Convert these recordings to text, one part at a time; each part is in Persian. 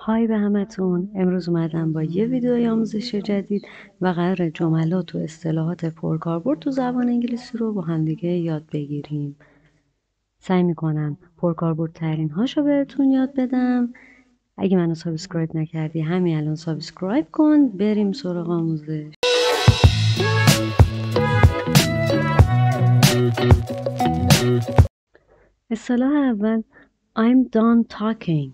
های به همتون. امروز اومدم با یه ویدیوی آموزشی جدید و قرار جملات و اصطلاحات پرکاربرد تو زبان انگلیسی رو با همدیگه یاد بگیریم. سعی میکنم پرکاربردترین هاشو بهتون یاد بدم. اگه منو سابسکرایب نکردی همین الان سابسکرایب کن. بریم سراغ آموزش. اصطلاح اول I'm done talking.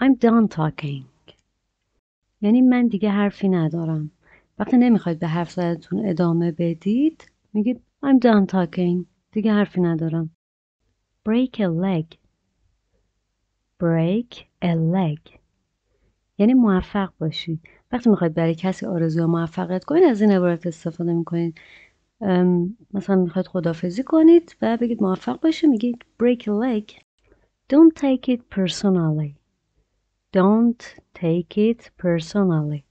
I'm done talking. یعنی من دیگه حرفی ندارم. وقتی نمیخواید به حرف زدنتون ادامه بدید میگید I'm done talking. دیگه حرفی ندارم. Break a leg. Break a leg. یعنی موفق باشید. وقتی میخواید برای کسی آرزوی موفقیت کنید از این عبارت استفاده میکنید. مثلا میخواید خداحافظی کنید و بگید موفق باشید میگید break a leg. Don't take it personally. Don't take it personally.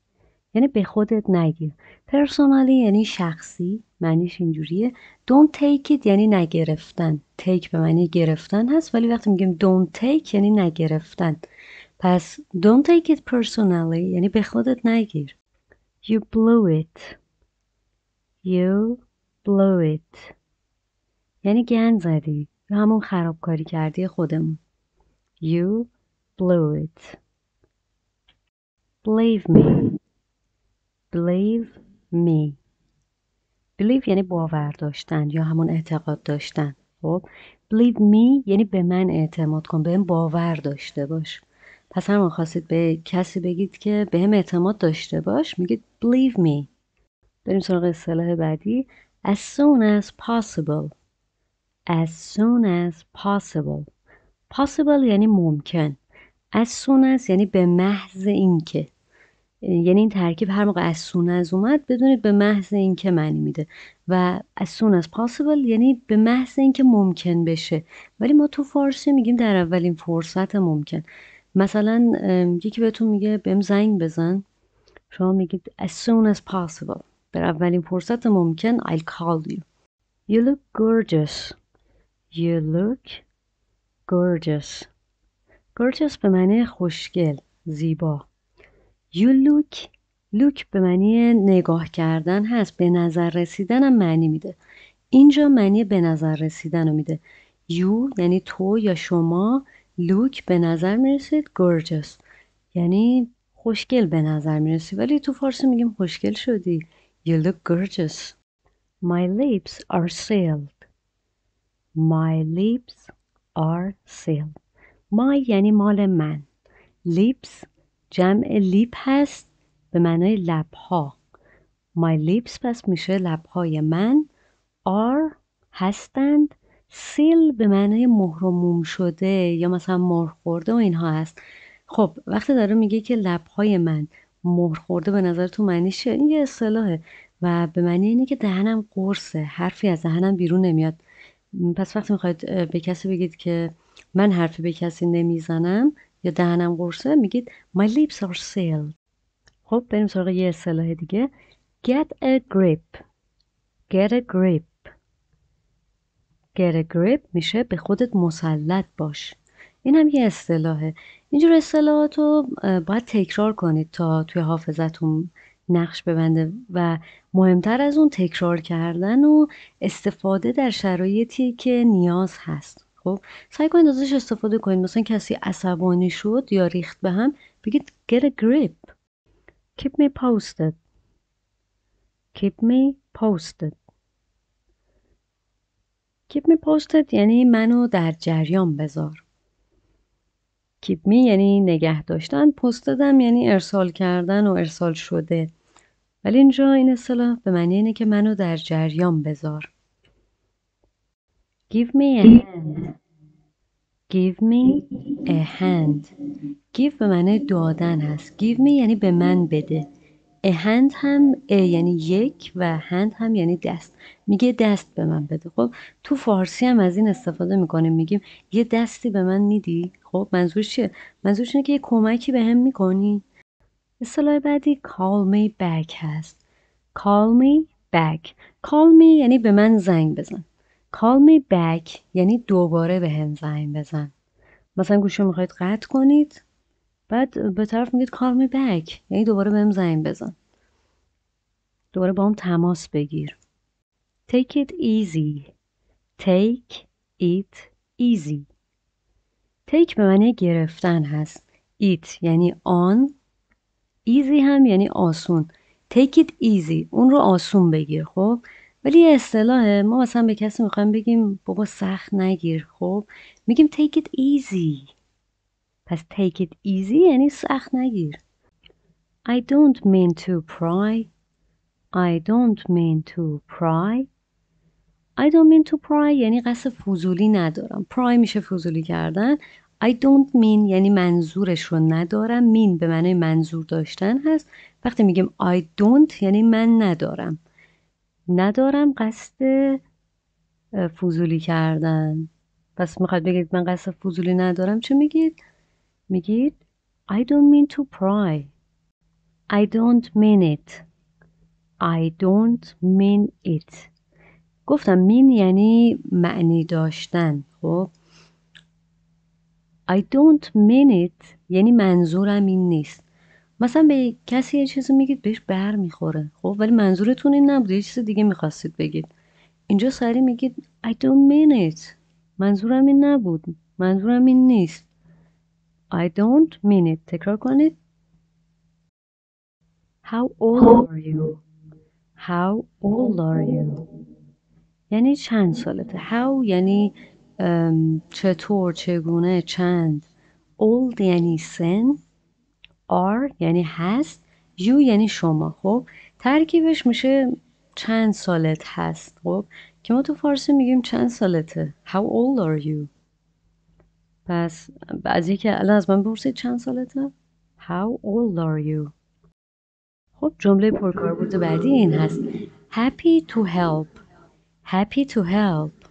یعنی به خودت نگیر. personally یعنی شخصی، معنیش اینجوریه. don't take it یعنی نگرفتن. take به معنی گرفتن هست ولی وقتی میگیم don't take یعنی نگرفتن. پس don't take it personally یعنی به خودت نگیر. you blew it. you blew it یعنی گند زدی یا همون خرابکاری کردی خودمون. you blew it. believe me. believe me. believe یعنی باور داشتن یا همون اعتقاد داشتن. خب believe me یعنی به من اعتماد کن، بهم باور داشته باش. پس همون خواستید به کسی بگید که بهم اعتماد داشته باش میگید believe me. بریم سراغ اصطلاح بعدی. as soon as possible. as soon as possible. possible یعنی ممکن. as soon as یعنی به محض اینکه. یعنی این ترکیب هر موقع as soon as اومد بدونید به محض اینکه معنی میده و as soon as possible یعنی به محض اینکه ممکن بشه. ولی ما تو فارسی میگیم در اولین فرصت ممکن. مثلا یکی بهتون میگه بهم زنگ بزن، شما میگید as soon as possible. در اولین فرصت ممکن I'll call you. You look gorgeous. You look gorgeous. gorgeous به معنی خوشگل، زیبا. You look به معنی نگاه کردن هست، به نظر رسیدن هم معنی میده. اینجا معنی به نظر رسیدن رو میده. You یعنی تو یا شما، look به نظر میرسید، gorgeous یعنی خوشگل به نظر میرسید ولی تو فارسی میگیم خوشگل شدی. You look gorgeous. My lips are sealed. My lips are sealed. My یعنی مال من. lips جمع لیپ هست به معنای لبها. My lips پس میشه لبهای من. are هستند. seal به معنای مهر و موم شده یا مثلا مهر خورده و اینها هست. خب وقتی داره میگه که لبهای من مهر خورده به نظر تو معنیش چیه؟ این یه اصطلاحه و به معنی اینه که دهنم قرصه، حرفی از دهنم بیرون نمیاد. پس وقتی میخواید به کسی بگید که من حرفی به کسی نمیزنم یا دهنم قرصه میگید my lips are sealed. خب بریم سراغ یه اصطلاح دیگه. get a grip. get a grip. get a grip میشه به خودت مسلط باش. این هم یه اصطلاحه. اینجور اصطلاحات رو باید تکرار کنید تا توی حافظتون نقش ببنده و مهمتر از اون تکرار کردن و استفاده در شرایطی که نیاز هست. خب سعی کنید ازش استفاده کنید. مثلا کسی عصبانی شد یا ریخت به هم بگید get a grip. keep me posted. keep me posted. keep me posted یعنی منو در جریان بذار. keep me یعنی نگه داشتن. posted هم یعنی ارسال کردن و ارسال شده. ولی اینجا این اصطلاح به معنی اینه که منو در جریان بذار. give me a hand. give me a hand. give به معنی دادن هست. give me یعنی به من بده. a hand هم یعنی یک و hand هم یعنی دست. میگه دست به من بده. خب تو فارسی هم از این استفاده میکنیم، میگیم یه دستی به من میدی. خب منظورش چیه؟ منظورش اینه که یه کمکی به هم میکنی. اصطلاح بعدی call me back هست. call me back. call me یعنی به من زنگ بزن. call me back یعنی دوباره به هم زنگ بزن. مثلا گوشی میخواید قطع کنید بعد به طرف میگید call me back، یعنی دوباره بهم زنگ بزن، دوباره با هم تماس بگیر. take it easy. take it easy. take به معنی گرفتن هست. it یعنی آن، easy هم یعنی آسون. take it easy، اون رو آسون بگیر. خب ولی یه اصطلاحه، ما مثلا به کسی میخوایم بگیم بابا سخت نگیر، خب میگیم take it easy. پس take it easy یعنی سخت نگیر. I don't mean to pry. I don't mean to pry. I don't mean to pry یعنی قصد فضولی ندارم. pry میشه فضولی کردن. I don't mean یعنی منظورش رو ندارم. mean به معنی منظور داشتن هست. وقتی میگیم I don't یعنی من ندارم. ندارم قصد فضولی کردن. پس میخواد بگید من قصد فضولی ندارم، چه میگید؟ میگید I don't mean to pry. I don't mean it. I don't mean it. گفتم mean یعنی معنی داشتن. خب I don't mean it یعنی منظورم این نیست. مثلا به کسی یه چیزی میگید بهش بر میخوره، خب ولی منظورتون این نبوده، یه چیز دیگه میخواستید بگید. اینجا سریع میگید I don't mean it، منظورم این نبود، منظورم این نیست. I don't mean it. تکرار کنید. How old are you? How old are you? یعنی چند سالته. How یعنی چطور، چگونه، چند. Old یعنی سن. are یعنی هست. you یعنی شما. خب ترکیبش میشه چند سالت هست. خب که ما تو فارسی میگیم چند سالته. How old are you? پس بعضی که الان از من بپرسید چند سالته؟ How old are you? خب جمله پرکاربرد بعدی این هست. Happy to help. Happy to help.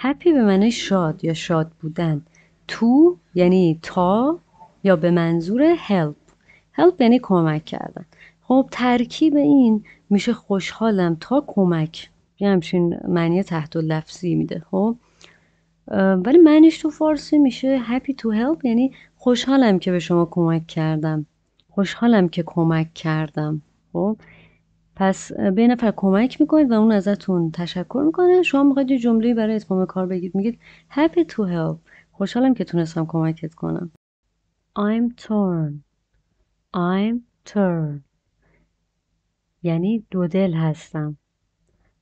happy به معنی شاد یا شاد بودن. to یعنی تا یا به منظور help. help یعنی کمک کردن. خب ترکیب این میشه خوشحالم تا کمک. یه همچین معنی تحت لفظی میده. خب ولی معنیش تو فارسی میشه happy to help یعنی خوشحالم که به شما کمک کردم. خوشحالم که کمک کردم. خب پس به نفر کمک میکنید و اون ازتون تشکر میکنه. شما میخواید یه جمله برای اتمام کار بگید، میگید happy to help. خوشحالم که تونستم کمکت کنم. I'm torn. I'm torn یعنی دو دل هستم.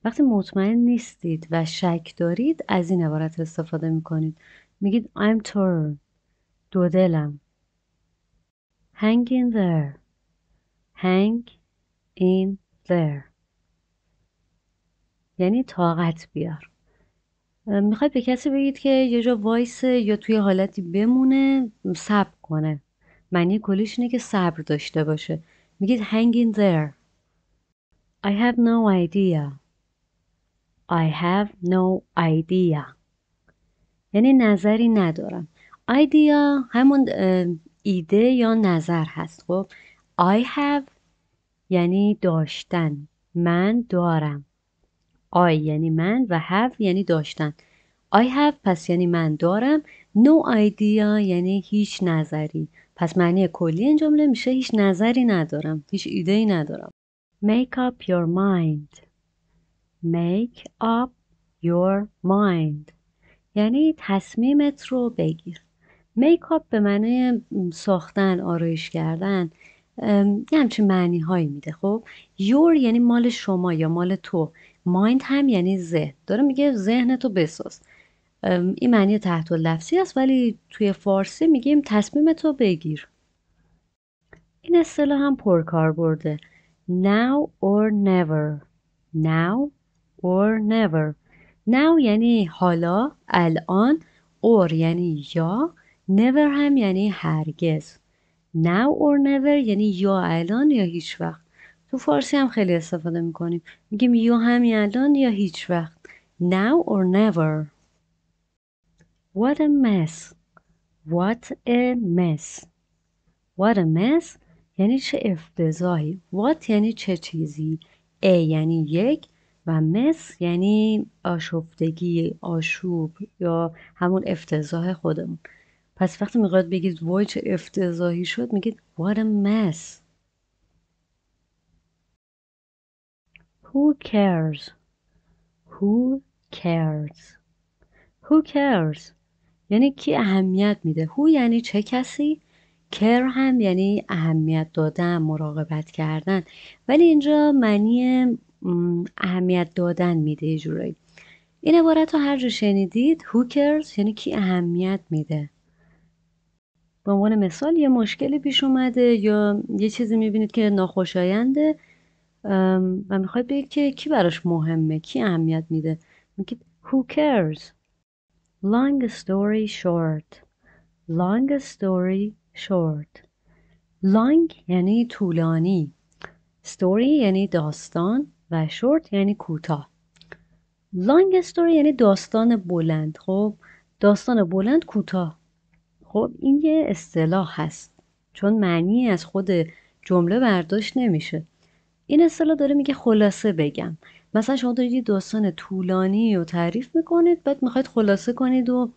وقتی مطمئن نیستید و شک دارید از این عبارت استفاده میکنید. میگید I'm torn. دو دلم. Hang in there. Hang in there یعنی طاقت بیار. میخواید به کسی بگید که یه جا وایسه یا توی حالتی بمونه، صبر کنه. معنی کلیش اینه که صبر داشته باشه. میگید hang in there. I have no idea. I have no idea یعنی نظری ندارم. idea همون ایده یا نظر هست. خب I have یعنی داشتن، من دارم. I یعنی من و have یعنی داشتن. I have پس یعنی من دارم. No idea یعنی هیچ نظری. پس معنی کلی این جمله میشه هیچ نظری ندارم، هیچ ایده‌ای ندارم. Make up your mind. Make up your mind یعنی تصمیمت رو بگیر. Make up به معنی ساختن، آرایش کردن، یه همچین معنی هایی میده. خب your یعنی مال شما یا مال تو. mind هم یعنی ذهن. داره میگه ذهنتو بساز. این معنی تحت لفظی است ولی توی فارسی میگیم تصمیمتو بگیر. این اصطلاح هم پرکار برده. now or never. now or never. now یعنی حالا، الان. or یعنی یا. never هم یعنی هرگز. now or never یعنی یا الان یا هیچ وقت. تو فارسی هم خیلی استفاده میکنیم. میگیم یا همین الان یا هیچ وقت. now or never. What a mess. What a mess. What a mess یعنی چه افتضاحی. What یعنی چه چیزی. A یعنی یک و mess یعنی آشفتگی، آشوب یا همون افتضاح خودمون. پس وقتی میخواد بگید وای چه افتضاحی شد میگید what a mess. Who cares? Who cares? Who cares؟ یعنی کی اهمیت میده. Who یعنی چه کسی. care هم یعنی اهمیت دادن، مراقبت کردن. ولی اینجا معنی اهمیت دادن میده یه جورایی. این عبارت رو هر جا شنیدید who cares یعنی کی اهمیت میده. به عنوان مثال یه مشکلی پیش اومده یا یه چیزی میبینید که ناخوشاینده و میخواید بگید که کی براش مهمه، کی اهمیت میده. میگید who cares. Long story short. Long story short. Long یعنی طولانی. Story یعنی داستان و short یعنی کوتاه. Long story یعنی داستان بلند. خب داستان بلند کوتاه. خب این یه اصطلاح هست چون معنی از خود جمله برداشت نمیشه. این اصطلاح داره میگه خلاصه بگم. مثلا شما دارید یه داستان طولانی رو تعریف میکنید بعد میخواید خلاصه کنید و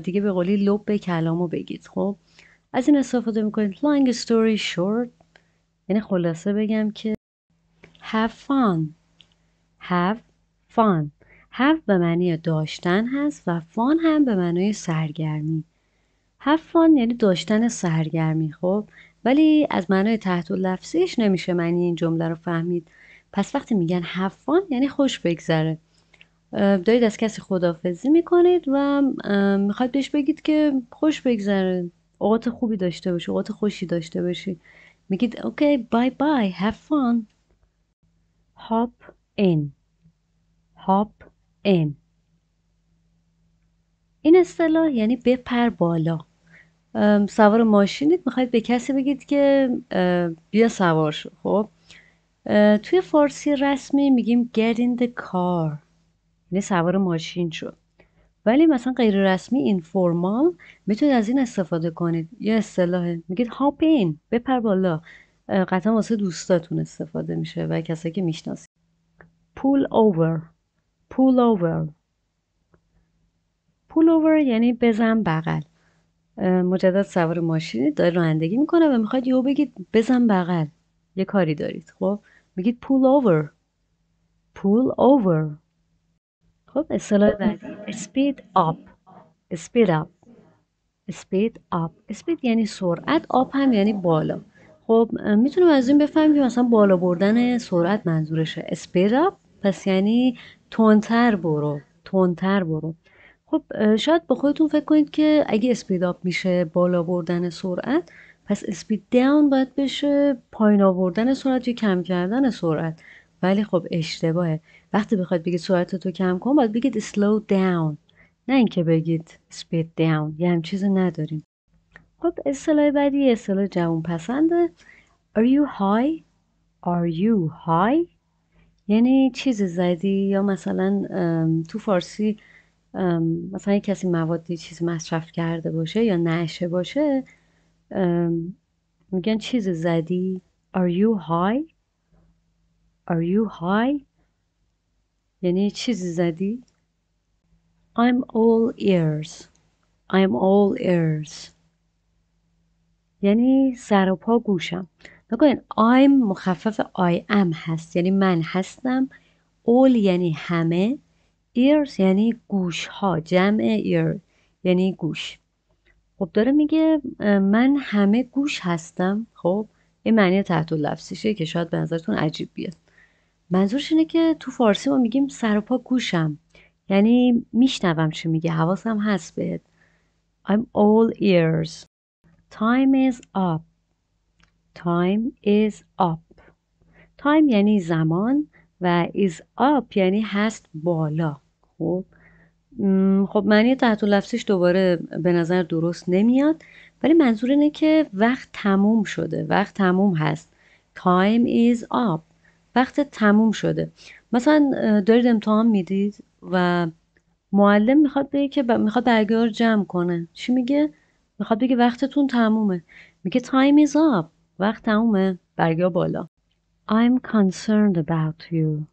دیگه به قولی لب کلامو بگید. خب از این استفاده میکنید long story short یعنی خلاصه بگم که have fun. have fun. have به معنی داشتن هست و fun هم به معنی سرگرمی. have fun یعنی داشتن سرگرمی. خب ولی از معنای تحت لفظیش نمیشه معنی این جمله رو فهمید. پس وقتی میگن have fun یعنی خوش بگذره. دارید از کسی خداحافظی میکنید و میخواید بهش بگید که خوش بگذره، اوقات خوبی داشته باشی، اوقات خوشی داشته باشی. میگید اوکی بای بای have fun. hop in. hop in. این اصطلاح یعنی بپر بالا. سوار ماشینید میخواید به کسی بگید که بیا سوار شو. خب توی فارسی رسمی میگیم get in the car یعنی سوار ماشین شو. ولی مثلا غیر رسمی اینفورمال میتونید از این استفاده کنید. یه اصطلاحه میگید hop in بپر بالا. قطعا واسه دوستاتون استفاده میشه و کسایی که میشناسید. pull over. pull over. pull over یعنی بزن بغل. مجدد سوار ماشینی داره رانندگی میکنه و میخواد یهو بگید بزن بغل، یه کاری دارید. خب میگید pull over. pull over. خب اصطلاح بعدی speed up. speed up. speed up. speed یعنی سرعت، up هم یعنی بالا. خب میتونیم از این بفهمیم که مثلا بالا بردن سرعت منظورشه. speed up پس یعنی تندتر برو، تندتر برو. خب شاید با خودتون فکر کنید که اگه اسپید آپ میشه بالا بردن سرعت پس اسپید داون باید بشه پایین آوردن سرعت یا کم کردن سرعت. ولی خب اشتباهه. وقتی بخواید بگید سرعتتو کم کن باید بگید slow down نه اینکه بگید speed down. یه هم چیزی نداریم. خب اصطلاح بعدی اصطلاح جوان پسنده. Are you high? Are you high؟ یعنی چیزی زدی یا مثلا تو فارسی مثلا کسی موادی چیزی مصرف کرده باشه یا نشه باشه میگن چیزی زدی. Are you high؟ Are you high؟ یعنی چیزی زدی. I'm all ears. I'm all ears. یعنی سر و پا گوشم. نگوین I'm مخفف I am هست یعنی من هستم. all یعنی همه. ears یعنی گوش ها، جمع ear یعنی گوش. خب داره میگه من همه گوش هستم. خب این معنی تحت لفظیشه که شاید به نظرتون عجیب بیاد. منظورش اینه که تو فارسی ما میگیم سر و پا گوشم یعنی میشنوم چی میگه، حواسم هست بهت. I'm all ears. Time is up. Time is up. Time یعنی زمان و is up یعنی هست بالا. خب معنی تحت لفظیش دوباره به نظر درست نمیاد ولی منظور اینه که وقت تموم شده، وقت تموم هست. Time is up. وقت تموم شده. مثلا دارید امتحان میدید و معلم میخواد بگه که میخواد برگه رو جمع کنه. چی میگه؟ میخواد بگه وقتتون تمومه. میگه time is up. وقت تمومه. برگه بالا. I'm concerned about you.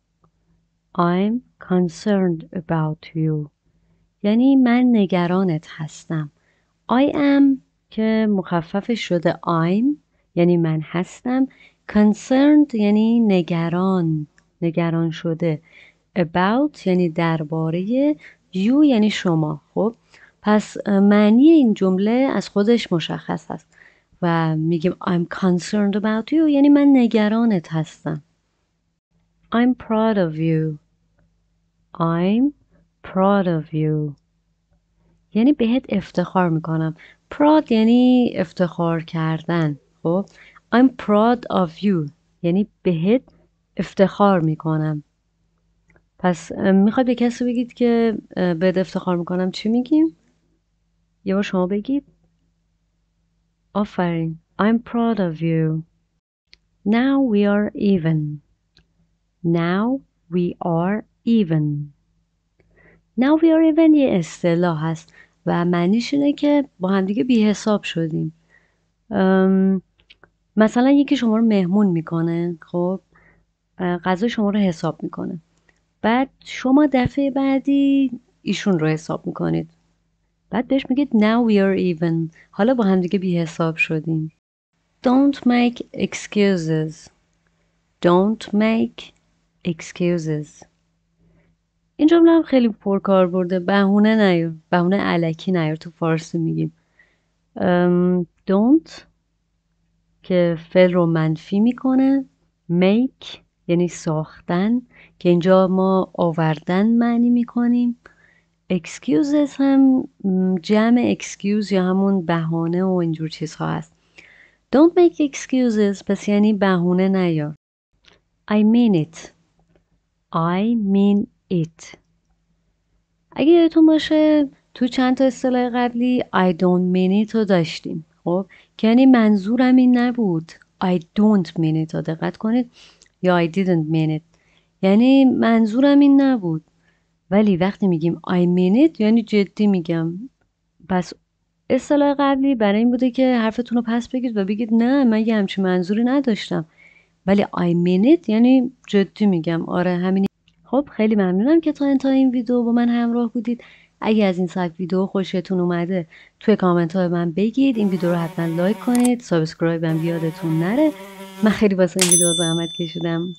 I'm concerned about you. یعنی من نگرانت هستم. I am که مخففش شده I'm یعنی من هستم. Concerned یعنی نگران شده. About یعنی درباره. You یعنی شما. خب پس معنی این جمله از خودش مشخص است و میگیم I'm concerned about you یعنی من نگرانت هستم. I'm proud of you. I'm proud of you یعنی بهت افتخار میکنم. proud یعنی افتخار کردن. خب I'm proud of you یعنی بهت افتخار میکنم. پس میخواد به کسی بگید که بهت افتخار میکنم چی میگیم؟ یه بار شما بگید. آفرین. I'm proud of you. Now we are even. Now we are even. Now we are even یه اصطلاح هست و معنیش اینه که با همدیگه بی حساب شدیم. مثلا یکی شما رو مهمون میکنه، خب غذای شما رو حساب میکنه، بعد شما دفعه بعدی ایشون رو حساب میکنید، بعد بهش میگید now we are even. حالا با همدیگه بی حساب شدیم. Don't make excuses. Don't make excuses. این جمله هم خیلی پرکار برده. بهونه نیار، بهونه الکی نیار. تو فارسی میگیم don't که فعل رو منفی میکنه. make یعنی ساختن که اینجا ما آوردن معنی میکنیم. excuses هم جمع excuse یا همون بهانه و اینجور چیزها هست. don't make excuses پس یعنی بهونه نیار. I mean it. I mean it. اگه یادتون باشه تو چند تا اصطلاح قبلی I don't mean it رو داشتیم، خب که یعنی منظورم این نبود. I don't mean it رو دقت کنید، یا I didn't mean it یعنی منظورم این نبود. ولی وقتی میگیم I mean it یعنی جدی میگم. پس اصطلاح قبلی برای این بوده که حرفتون رو پس بگید و بگید نه من یه همچین منظوری نداشتم، ولی I mean it یعنی جدی میگم. آره همین. خب خیلی ممنونم که تا انتهای این ویدیو با من همراه بودید. اگه از این سبک ویدیو خوشتون اومده توی کامنت های من بگید. این ویدیو رو حتما لایک کنید. سابسکرایب هم یادتون نره. من خیلی واسه این ویدیو زحمت کشیدم.